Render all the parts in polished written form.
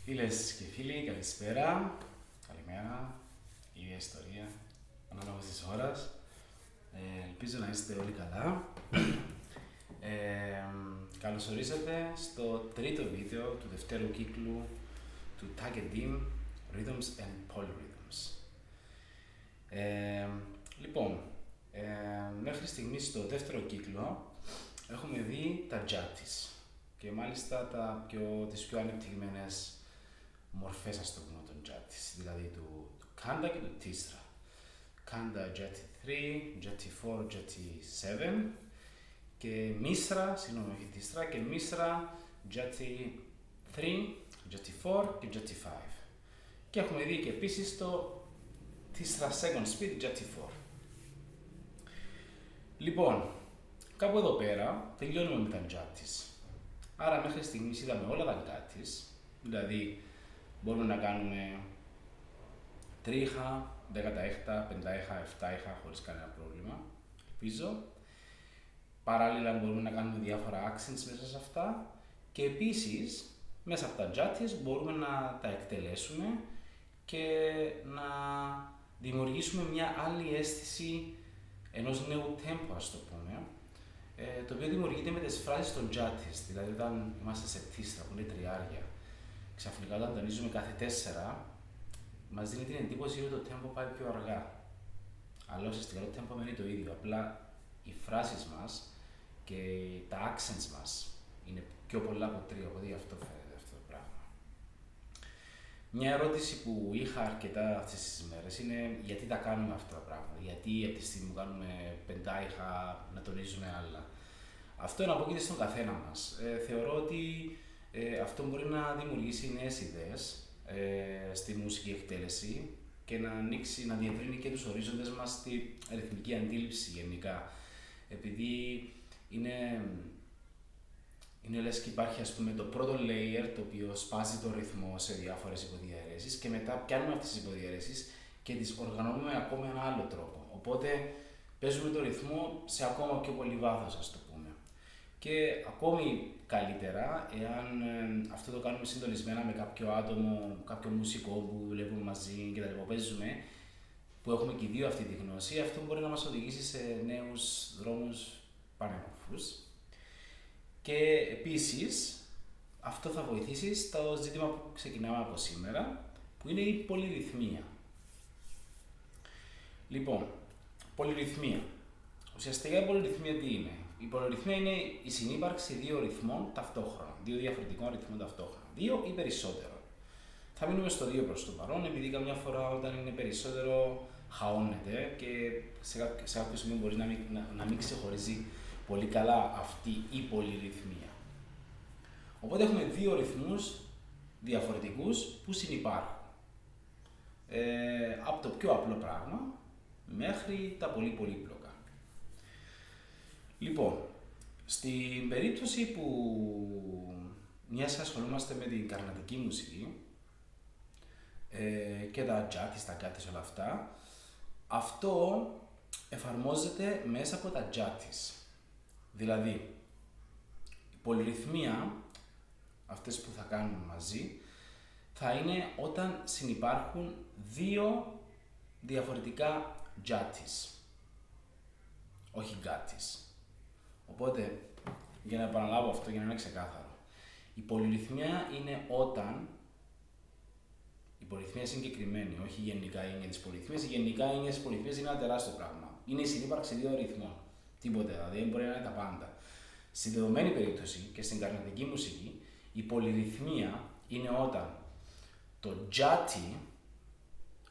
Φίλες και φίλοι, καλησπέρα, καλημέρα, ίδια ιστορία, ανάλογα της ώρας. Ελπίζω να είστε όλοι καλά. Καλώς ορίσατε στο τρίτο βίντεο του δευτέρου κύκλου του Tag and Dim Rhythms and Polyrhythms. Λοιπόν, μέχρι στιγμής στο δεύτερο κύκλο έχουμε δει τα jattis και μάλιστα τις πιο ανεπτυγμένες μορφές, ας το πούμε, των jattis, δηλαδή του kanda και του tisra. Kanda jatti 3, jatti 4, jatti 7 και misra, συγγνώμη, όχι tisra, και misra jatti 3, jatti 4 και jatti 5. Και έχουμε δει και επίσης το tisra second speed jatti 4. Λοιπόν, κάπου εδώ πέρα τελειώνουμε με τα jattis. Άρα μέχρι στιγμής είδαμε όλα τα jattis, δηλαδή μπορούμε να κάνουμε τρίχα, 10 πεντάιχα, 7 χωρίς κανένα πρόβλημα, ελπίζω. Παράλληλα μπορούμε να κάνουμε διάφορα accents μέσα σε αυτά και επίσης μέσα από τα jattis μπορούμε να τα εκτελέσουμε και να δημιουργήσουμε μια άλλη αίσθηση ενός νέου tempo, ας το πούμε, το οποίο δημιουργείται με τις φράσεις των jattis, δηλαδή όταν είμαστε σε tisra που είναι τριάρια, ξαφνικά όταν τονίζουμε κάθε 4, μας δίνει την εντύπωση ότι το tempo πάει πιο αργά. Αλλά ουσιαστικά το tempo μένει το ίδιο, απλά οι φράσεις μας και τα accents μας είναι πιο πολλά από 3, οπότε γι' αυτό φαίνεται αυτό το πράγμα. Μια ερώτηση που είχα αρκετά αυτές τις μέρες είναι γιατί τα κάνουμε αυτά τα πράγματα, γιατί από τη στιγμή που κάνουμε πεντάιχα να τονίζουμε άλλα. Αυτό εναπόκειται στον καθένα μας. Θεωρώ ότι αυτό μπορεί να δημιουργήσει νέες ιδέες στη μουσική εκτέλεση και να ανοίξει, να διευρύνει και τους ορίζοντες μας στη ρυθμική αντίληψη γενικά. Επειδή είναι λες και υπάρχει, ας πούμε, το πρώτο layer το οποίο σπάζει το ρυθμό σε διάφορες υποδιαιρέσεις και μετά πιάνουμε αυτές τις υποδιαιρέσεις και τις οργανώνουμε ακόμα με ένα άλλο τρόπο. Οπότε παίζουμε το ρυθμό σε ακόμα πιο πολύ βάθος, ας το πούμε. Και ακόμη καλύτερα, εάν αυτό το κάνουμε συντονισμένα με κάποιο άτομο, κάποιο μουσικό που δουλεύουμε μαζί και τα παίζουμε, που έχουμε και οι δύο αυτή τη γνώση, αυτό μπορεί να μας οδηγήσει σε νέους δρόμους πανέμορφους. Και επίσης, αυτό θα βοηθήσει στο ζήτημα που ξεκινάμε από σήμερα, που είναι η πολυρυθμία. Λοιπόν, πολυρυθμία. Ουσιαστικά η πολυρυθμία τι είναι? Η πολυρυθμία είναι η συνύπαρξη δύο ρυθμών ταυτόχρονα, δύο διαφορετικών ρυθμών ταυτόχρονα, δύο ή περισσότερο. Θα μείνουμε στο 2 προς το παρόν, επειδή καμιά φορά όταν είναι περισσότερο χαώνεται και σε κάποιο σημείο μπορεί να μην ξεχωρίζει πολύ καλά αυτή η πολυρυθμία. Οπότε έχουμε δύο ρυθμούς διαφορετικούς που συνυπάρχουν. Από το πιο απλό πράγμα μέχρι τα πολύ πολύπλοκα. Λοιπόν, στην περίπτωση που μιας και ασχολούμαστε με την καρνατική μουσική και τα jattis, όλα αυτά, αυτό εφαρμόζεται μέσα από τα jattis. Δηλαδή, η πολυρυθμία, αυτές που θα κάνουμε μαζί, θα είναι όταν συνυπάρχουν δύο διαφορετικά jattis, όχι gattis. Οπότε, για να επαναλάβω αυτό, για να είναι ξεκάθαρο, η πολυρυθμία είναι όταν, η πολυρυθμία συγκεκριμένη, όχι γενικά η έννοια της πολυρυθμίας, η γενικά η έννοια της πολυρυθμίας είναι ένα τεράστιο πράγμα. Είναι η συνύπαρξη δύο ρυθμών. Τίποτε, δηλαδή μπορεί να είναι τα πάντα. Στη δεδομένη περίπτωση και στην καρνατική μουσική, η πολυρυθμία είναι όταν το jatti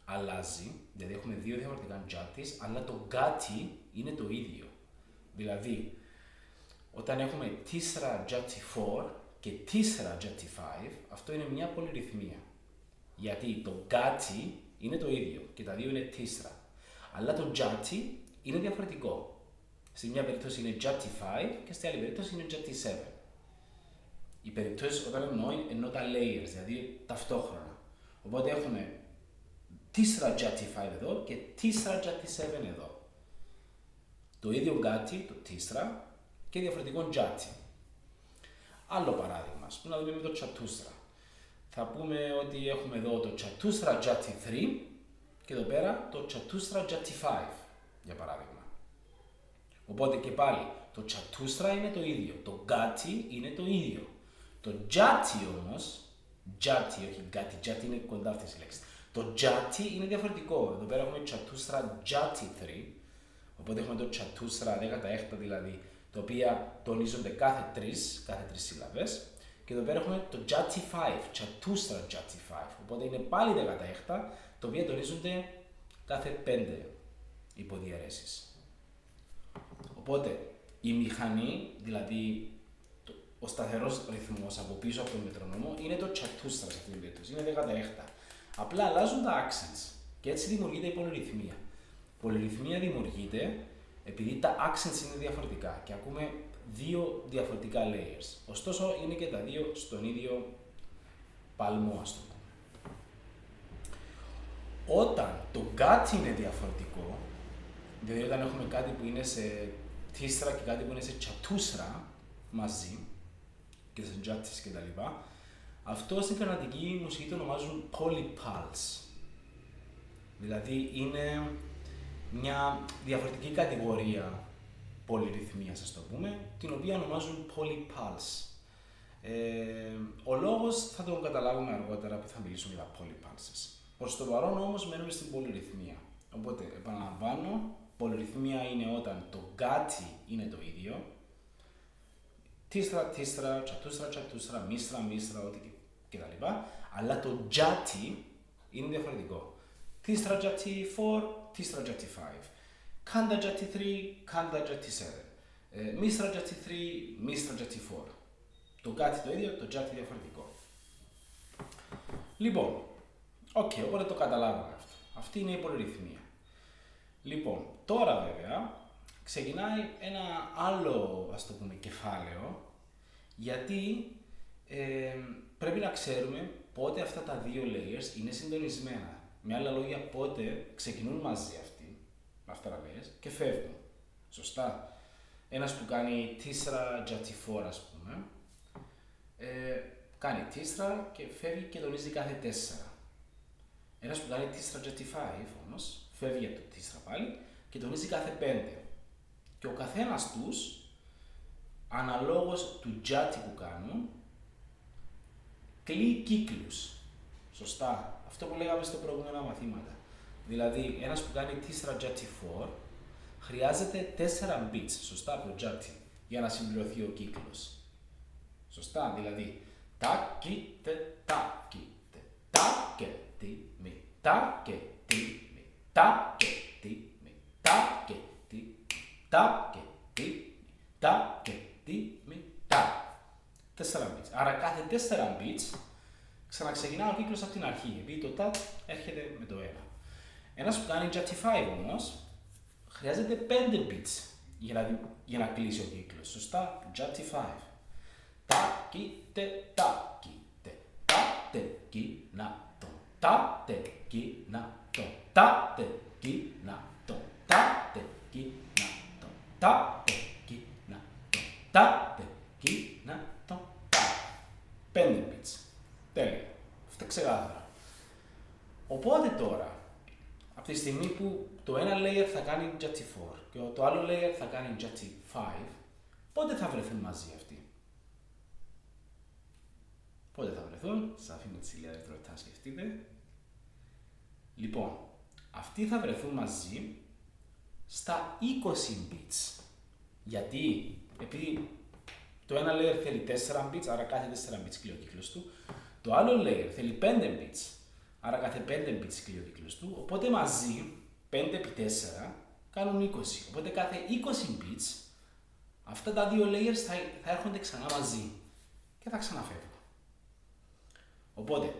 αλλάζει, δηλαδή έχουμε δύο διαφορετικά jattis, αλλά το gatti είναι το ίδιο. Δηλαδή, όταν έχουμε tisra jatti 4 και tisra jatti 5, αυτό είναι μια πολυρυθμία. Γιατί το gatti είναι το ίδιο και τα δύο είναι tisra. Αλλά το jatti είναι διαφορετικό. Στη μια περίπτωση είναι jatti 5 και στη άλλη περίπτωση είναι jatti 7. Οι περιπτώσεις όταν εννοώ τα layers, δηλαδή ταυτόχρονα. Οπότε έχουμε tisra jatti 5 εδώ και tisra jatti 7 εδώ. Το ίδιο gatti, το tisra, και διαφορετικό jatti. Άλλο παράδειγμα, ας πούμε να δούμε με το τσατούστρα. θα πούμε ότι έχουμε εδώ το Chatushra Jati 3 και εδώ πέρα το Chatushra Jati 5, για παράδειγμα. Οπότε και πάλι το Chatushra είναι το ίδιο, το Gati είναι το ίδιο. Το Jati όμως, Jati, όχι Gati, Jati είναι κοντά αυτές οι λέξεις. Το Jati είναι διαφορετικό. Εδώ πέρα έχουμε Chatushra Jati 3, οπότε έχουμε το Chatushra 16 δηλαδή, τα οποία τονίζονται κάθε τρεις σύλλαβες. Και εδώ πέρα έχουμε το Jati 5, Chatushra Jati 5, οπότε είναι πάλι 16, τα οποία τονίζονται κάθε 5 υποδιαιρέσεις. Οπότε η μηχανή, δηλαδή ο σταθερός ρυθμός από πίσω από το μετρονόμο, είναι το Chatushra σε αυτή την περίπτωση, είναι 16. Απλά αλλάζουν τα accents και έτσι δημιουργείται η πολυρυθμία. Η πολυρυθμία δημιουργείται επειδή τα accents είναι διαφορετικά και ακούμε δύο διαφορετικά layers. Ωστόσο είναι και τα δύο στον ίδιο παλμό, ας το πούμε. Όταν το Gati είναι διαφορετικό, δηλαδή όταν έχουμε κάτι που είναι σε Tisra και κάτι που είναι σε Chatushra μαζί και σε Jatis και τα λοιπά, αυτό στην καρνατική μουσική το ονομάζουν polypulse. Δηλαδή είναι μια διαφορετική κατηγορία πολυρυθμίας, ας το πούμε, την οποία ονομάζουν polypulse. Ο λόγος θα τον καταλάβουμε αργότερα που θα μιλήσουμε για τα polypulses. Προς το παρόν όμως μένουμε στην πολυρυθμία. Οπότε επαναλαμβάνω, πολυρυθμία είναι όταν το Gati είναι το ίδιο, Tisra, Chatushra, Chatushra, Misra, ό,τι κτλ. Αλλά το Jati είναι διαφορετικό. Tisra Jati 4, Tisra Jati 5. Khanda Jati 3, Khanda Jati 7. Misra Jati 3, Misra Jati 4. Το Gati το ίδιο, το Jati διαφορετικό. Λοιπόν, οπότε το καταλάβαμε αυτό. Αυτή είναι η πολυρυθμία. Λοιπόν, τώρα βέβαια ξεκινάει ένα άλλο, ας το πούμε, κεφάλαιο, γιατί πρέπει να ξέρουμε πότε αυτά τα δύο layers είναι συντονισμένα. Με άλλα λόγια, πότε ξεκινούν μαζί αυτά τα layers και φεύγουν. Σωστά. Ένας που κάνει Tisra Jati 4, ας πούμε, κάνει Tisra και φεύγει και τονίζει κάθε 4. Ένας που κάνει Tisra Jati 5 όμως, φεύγει από το Tisra πάλι και τονίζει κάθε 5. Και ο καθένας τους, αναλόγως του Jati που κάνουν, κλείει κύκλους. Σωστά. Αυτό που λέγαμε στο προηγούμενα μαθήματα. Δηλαδή, ένας που κάνει Tisra Jati 4 χρειάζεται 4 beats, σωστά, από το Jati, για να συμπληρωθεί ο κύκλος. Σωστά, δηλαδή, τα κοίτε, τα κοίτε, τα και τι μη, τα και τι μη, τα και τι μη, τα και τι μη, τα και τι μη, τα και τι μη, τα. 4 beats. Άρα κάθε 4 beats ξαναξεκινά ο κύκλος από την αρχή, επειδή το tat έρχεται με το 1. Ένας που κάνει Jati 5 όμως, χρειάζεται 5 beats για να κλείσει ο κύκλος. Σωστά, Jati 5. Τα κοίτε, τα κοίτε, τα τε κι να το, τα τε κι να το, τα τε κι να το, τα τε κι να το, τα τε κι να το, τα τε κι να το, τα. 5 beats. Τέλεια. Αυτά ξεκάθαρα. Οπότε τώρα, από τη στιγμή που το ένα layer θα κάνει Jati 4 και το άλλο layer θα κάνει Jati 5, πότε θα βρεθούν μαζί αυτοί? Πότε θα βρεθούν? Σας αφήνω τη σιλία δευτερόλεπτα να σκεφτείτε. Λοιπόν, αυτοί θα βρεθούν μαζί στα 20 bits. Γιατί? Επειδή το ένα layer θέλει 4 bits, άρα κάθε 4 bits κλείνει ο κύκλος του. Το άλλο layer θέλει 5 bits, άρα κάθε 5 bits κλείνει ο κύκλος του. Οπότε μαζί, 5 επί 4, κάνουν 20. Οπότε κάθε 20 bits, αυτά τα δύο layers θα έρχονται ξανά μαζί και θα ξαναφεύγουν. Οπότε,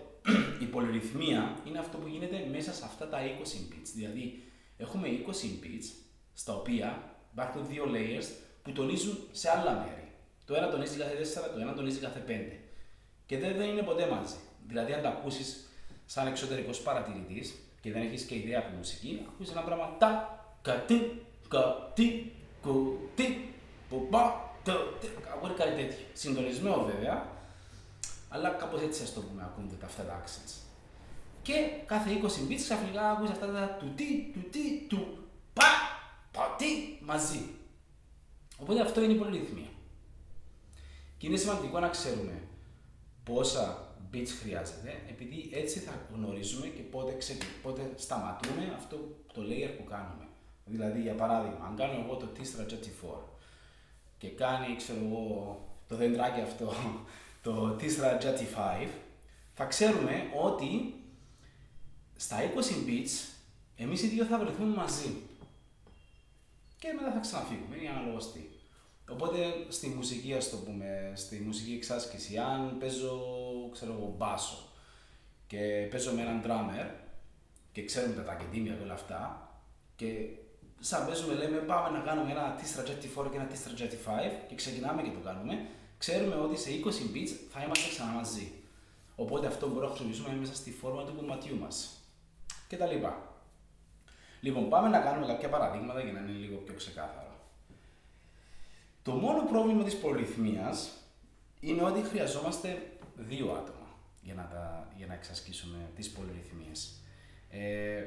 η πολυρυθμία είναι αυτό που γίνεται μέσα σε αυτά τα 20 bits. Δηλαδή, έχουμε 20 bits, στα οποία υπάρχουν δύο layers που τονίζουν σε άλλα μέρη. Το ένα τονίζει κάθε 4, το ένα τονίζει κάθε 5. Και δεν είναι ποτέ μαζί. Δηλαδή, αν τα ακούσεις σαν εξωτερικός παρατηρητής και δεν έχεις και ιδέα από μουσική, ακούσεις ένα πράγμα τα, κατι, κατι, κουτι, πουπα, τε, ακούει κάτι τέτοιο. Συντονισμένο βέβαια, Αλλά κάπως έτσι ας το πούμε, ακούγονται αυτά τα accents. Και κάθε 20 beats ξαφνικά ακούεις αυτά τα του τι, του πα, τι, μαζί. Οπότε αυτό είναι η πολυρυθμία. Και είναι σημαντικό να ξέρουμε πόσα beats χρειάζεται, επειδή έτσι θα γνωρίζουμε και πότε σταματούμε αυτό το layer που κάνουμε. Δηλαδή, για παράδειγμα, αν κάνω εγώ το T-Strat Jet4 και κάνει, ξέρω εγώ, το δεντράκι αυτό, το T-Strat Jet5, θα ξέρουμε ότι στα 20 beats εμείς οι δύο θα βρεθούμε μαζί. Και μετά θα ξαναφύγουμε, είναι αναλόγως τι. Οπότε στη μουσική, ας το πούμε, στη μουσική εξάσκηση, αν παίζω, ξέρω εγώ, μπάσο και παίζω με έναν drummer και ξέρουμε τα τακεντήμια και όλα αυτά και σαν παίζουμε, λέμε πάμε να κάνουμε ένα T-Strat Jet4 και ένα T-Strat Jet5 και ξεκινάμε και το κάνουμε, ξέρουμε ότι σε 20 beats θα είμαστε ξανά μαζί. Οπότε αυτό μπορούμε να χρησιμοποιήσουμε μέσα στη φόρμα του κομματιού μας και τα λοιπά. Λοιπόν, πάμε να κάνουμε κάποια παραδείγματα για να είναι λίγο πιο ξεκάθαρο. Το μόνο πρόβλημα της πολυρυθμίας είναι ότι χρειαζόμαστε 2 άτομα για να εξασκήσουμε τις πολυρυθμίες.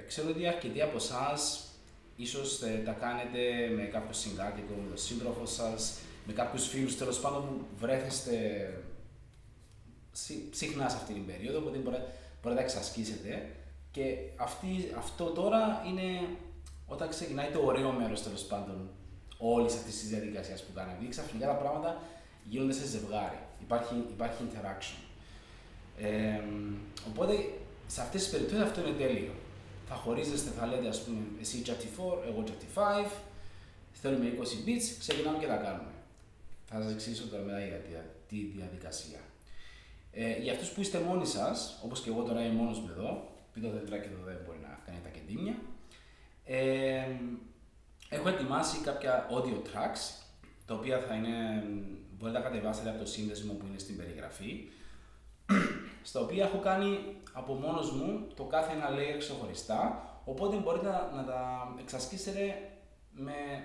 Ξέρω ότι αρκετοί από εσάς ίσως τα κάνετε με κάποιο συγκάτοικο, με τον σύντροφο σας, με κάποιους φίλους τέλος πάντων που βρέθεστε συχνά σε αυτή την περίοδο, οπότε μπορείτε να τα εξασκήσετε. Και αυτό τώρα είναι όταν ξεκινάει το ωραίο μέρος τέλος πάντων όλης αυτής της διαδικασίας που κάνουμε. Ξαφνικά τα πράγματα γίνονται σε ζευγάρι. Υπάρχει interaction. Οπότε σε αυτές τις περιπτώσεις αυτό είναι τέλειο. Θα χωρίζεστε, θα λέτε ας πούμε εσύ Jet4, εγώ Jet5, θέλουμε 20 beats, ξεκινάμε και τα κάνουμε. Θα σας εξηγήσω τώρα μετά για τη διαδικασία. Για αυτούς που είστε μόνοι σας, όπως και εγώ τώρα είμαι μόνος μου εδώ, επειδή το δέντρακι εδώ δεν μπορεί να κάνει τα κεντήμια, έχω ετοιμάσει κάποια audio tracks, τα οποία μπορείτε να κατεβάσετε από το σύνδεσμο που είναι στην περιγραφή, στα οποία έχω κάνει από μόνος μου το κάθε ένα layer ξεχωριστά, οπότε μπορείτε να τα εξασκήσετε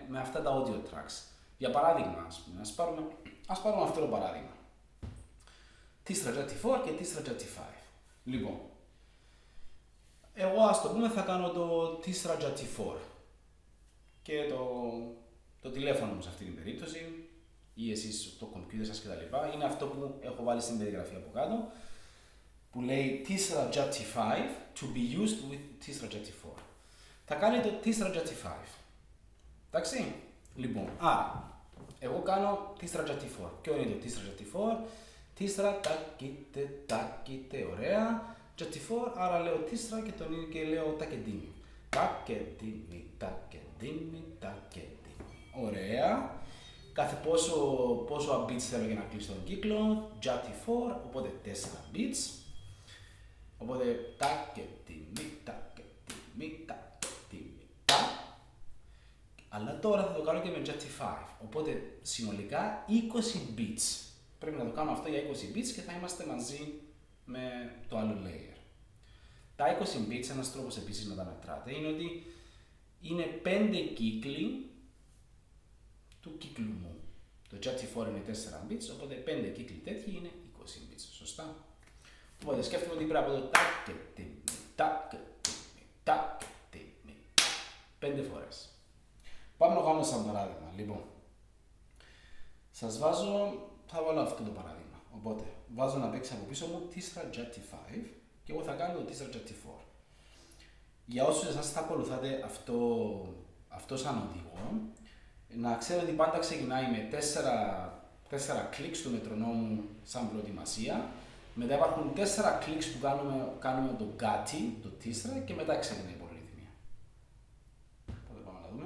με αυτά τα audio tracks. Για παράδειγμα, ας πάρουμε αυτό το παράδειγμα. T-Strat Jet4 και T-Strat Jet5. Λοιπόν, εγώ ας το πούμε θα κάνω το T-Strat Jet4 και το τηλέφωνο μου σε αυτή την περίπτωση ή εσείς το computer σας κτλ. Είναι αυτό που έχω βάλει στην περιγραφή από κάτω που λέει T-Strat Jet5 to be used with T-Strat Jet4. Θα κάνει το T-Strat Jet5. Εντάξει, λοιπόν, άρα εγώ κάνω T-Strat Jet4. Ποιο είναι το T-Strat Jet4? T-Strat, τάκιτε, ωραία. Jet4, άρα λέω T-Strat και λέω τακεντήμι. Τακεντήμι. Ωραία. Κάθε πόσο beats θέλω για να κλείσω τον κύκλο. Jet4, οπότε 4 beats. Οπότε τακεντήμι. Αλλά τώρα θα το κάνω και με Jet5. Οπότε συνολικά 20 beats. Πρέπει να το κάνω αυτό για 20 beats και θα είμαστε μαζί με το άλλο layer. Τα 20 beats, ένας τρόπος επίσης να τα μετράτε, είναι ότι είναι 5 κύκλοι του κύκλου μου. Το Jet4 είναι 4 beats, οπότε 5 κύκλοι τέτοιοι είναι 20 beats, σωστά. Οπότε σκέφτομαι ότι πρέπει από το τάκ-τιμι, 5 φορές. Πάμε να κάνουμε σαν παράδειγμα. Λοιπόν, θα βάλω αυτό το παράδειγμα. Οπότε, βάζω να παίξει από πίσω μου T-Strat Jet5 και εγώ θα κάνω το T-Strat Jet4. Για όσους εσάς θα ακολουθάτε αυτό σαν οδηγό, να ξέρετε ότι πάντα ξεκινάει με 4 κλικς του μετρονόμου σαν προετοιμασία. Μετά υπάρχουν 4 κλικς που κάνουμε το γκάτι, το T-Strat και μετά ξεκινάει η πολυρυθμία. Οπότε πάμε να δούμε.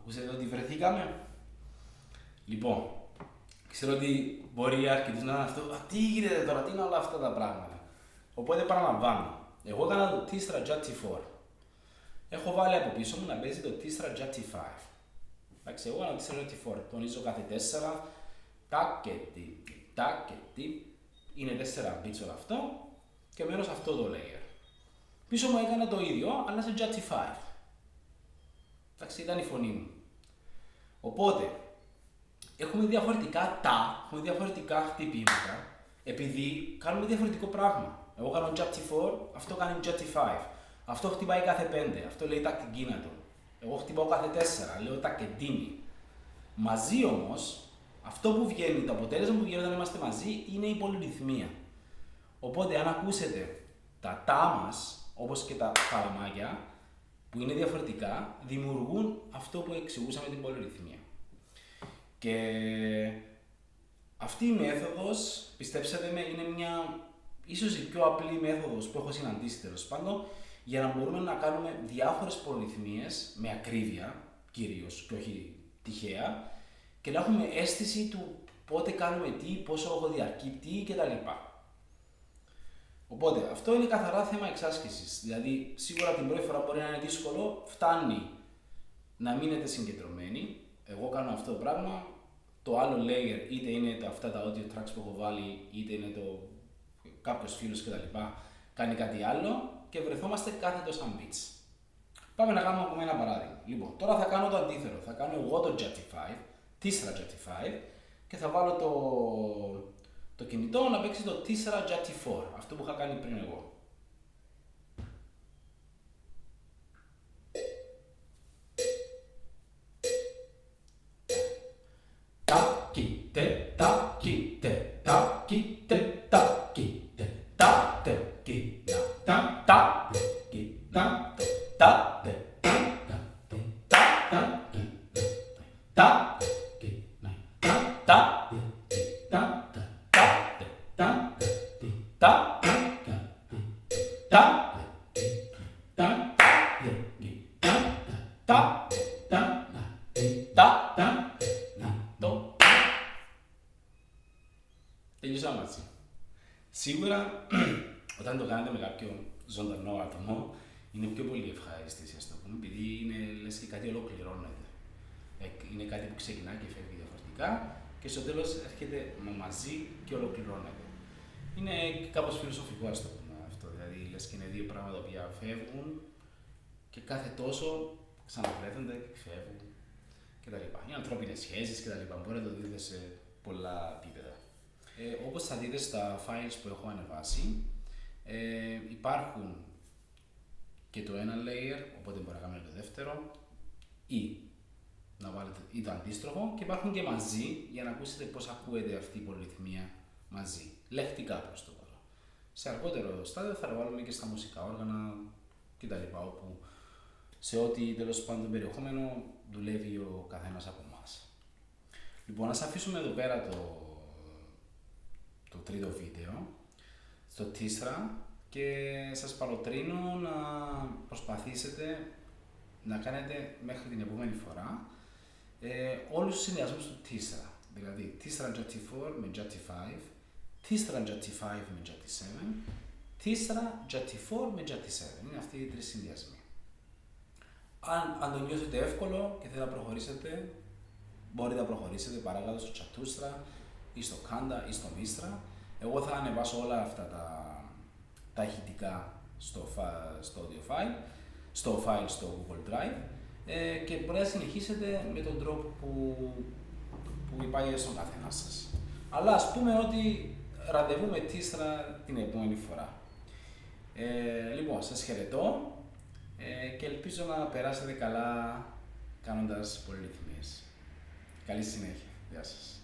Ακούσατε ότι βρεθήκαμε. Λοιπόν, ξέρω ότι μπορεί αρκετούς να είναι αυτό. Τι γίνεται τώρα, τι είναι όλα αυτά τα πράγματα. Οπότε παραλαμβάνω. Εγώ έκανα το T-Strat JT4. Έχω βάλει από πίσω μου να παίζει το T-Strat JT5. Εντάξει, εγώ έκανα το T-Strat JT4. Τονίζω κάθε 4. Τάκ και τι. Είναι 4 bits όλο αυτό. Και μένω σε αυτό το layer. Πίσω μου έκανα το ίδιο, αλλά σε JT5. Εντάξει, ήταν η φωνή μου. Οπότε, έχουμε διαφορετικά έχουμε διαφορετικά χτυπήματα, επειδή κάνουμε διαφορετικό πράγμα. Εγώ κάνω JT4, αυτό κάνει JT5. Αυτό χτυπάει κάθε 5, αυτό λέει τακτικίνατο. Εγώ χτυπάω κάθε 4, λέω τακεντίνι. Μαζί όμως, αυτό που βγαίνει, το αποτέλεσμα που βγαίνει όταν είμαστε μαζί, είναι η πολυρυθμία. Οπότε, αν ακούσετε τα τα μας, όπως και τα παλαμάκια, που είναι διαφορετικά, δημιουργούν αυτό που εξηγούσαμε την πολυρυθμία. Και αυτή η μέθοδος, πιστέψτε με, είναι μια ίσως η πιο απλή μέθοδος που έχω συναντήσει τέλος πάντων, για να μπορούμε να κάνουμε διάφορες πολυρυθμίες με ακρίβεια, κυρίως και όχι τυχαία, και να έχουμε αίσθηση του πότε κάνουμε τι, πόσο έχω διαρκεί τι κτλ. Οπότε, αυτό είναι καθαρά θέμα εξάσκησης. Δηλαδή, σίγουρα την πρώτη φορά μπορεί να είναι δύσκολο, φτάνει να μείνετε συγκεντρωμένοι. Εγώ κάνω αυτό το πράγμα. Το άλλο layer, είτε είναι αυτά τα audio tracks που έχω βάλει, είτε είναι κάποιος φίλος κτλ. Κάνει κάτι άλλο και βρεθόμαστε κάθε τόσα bits. Πάμε να κάνουμε ακόμα ένα παράδειγμα. Λοιπόν, τώρα θα κάνω το αντίθετο. Θα κάνω εγώ το JT5, T-Strat JT5 και θα βάλω το κινητό να παίξει το T-Strat JT4, αυτό που είχα κάνει πριν εγώ. Τελειώσαμε έτσι. Σίγουρα, όταν το κάνετε με κάποιο ζωντανό άτομο, είναι πιο πολύ ευχαρίστηση, ας το πούμε, επειδή είναι λες και κάτι ολοκληρώνεται. Είναι κάτι που ξεκινά και φεύγει διαφορετικά και στο τέλος έρχεται μαζί και ολοκληρώνεται. Είναι κάπως φιλοσοφικό, ας το πούμε αυτό. Δηλαδή, λες και είναι δύο πράγματα που φεύγουν και κάθε τόσο ξαναβρέθονται και φεύγουν κτλ. Οι ανθρώπινες σχέσεις κτλ. Μπορεί να το δείτε σε πολλά επίπεδα. Όπως θα δείτε στα files που έχω ανεβάσει, υπάρχουν και το ένα layer, οπότε μπορεί να κάνουμε το δεύτερο, ή να βάλετε ή το αντίστροφο, και υπάρχουν και μαζί για να ακούσετε πώς ακούεται αυτή η πολυρυθμία μαζί. Λεκτικά προς το παρόν. Σε αργότερο στάδιο θα το βάλουμε και στα μουσικά όργανα κτλ. Όπου σε ό,τι τέλος πάντων περιεχόμενο δουλεύει ο καθένας από εμάς. Λοιπόν, ας αφήσουμε εδώ πέρα το τρίτο βίντεο στο T-Strat και σας παροτρύνω να προσπαθήσετε να κάνετε μέχρι την επόμενη φορά όλους τους συνδυασμούς του T-Strat. Δηλαδή T-Strat JT4 με JT5, T-Strat JT5 με JT7, T-Strat JT4 με JT7. Είναι αυτοί οι τρεις συνδυασμοί. Αν το νιώθετε εύκολο και θέλετε να προχωρήσετε, μπορείτε να προχωρήσετε παρακάτω στο Chatushtra ή στο Kanda ή στο Mistra. Εγώ θα ανεβάσω όλα αυτά τα ηχητικά στο audio file, στο Google Drive και μπορείτε να συνεχίσετε με τον τρόπο που υπάρχει στον καθένα σας. Αλλά ας πούμε ότι ραντεβού με T-Strat την επόμενη φορά. Λοιπόν, σας χαιρετώ και ελπίζω να περάσετε καλά κάνοντας πολυρυθμίες. Καλή συνέχεια. Γεια σας.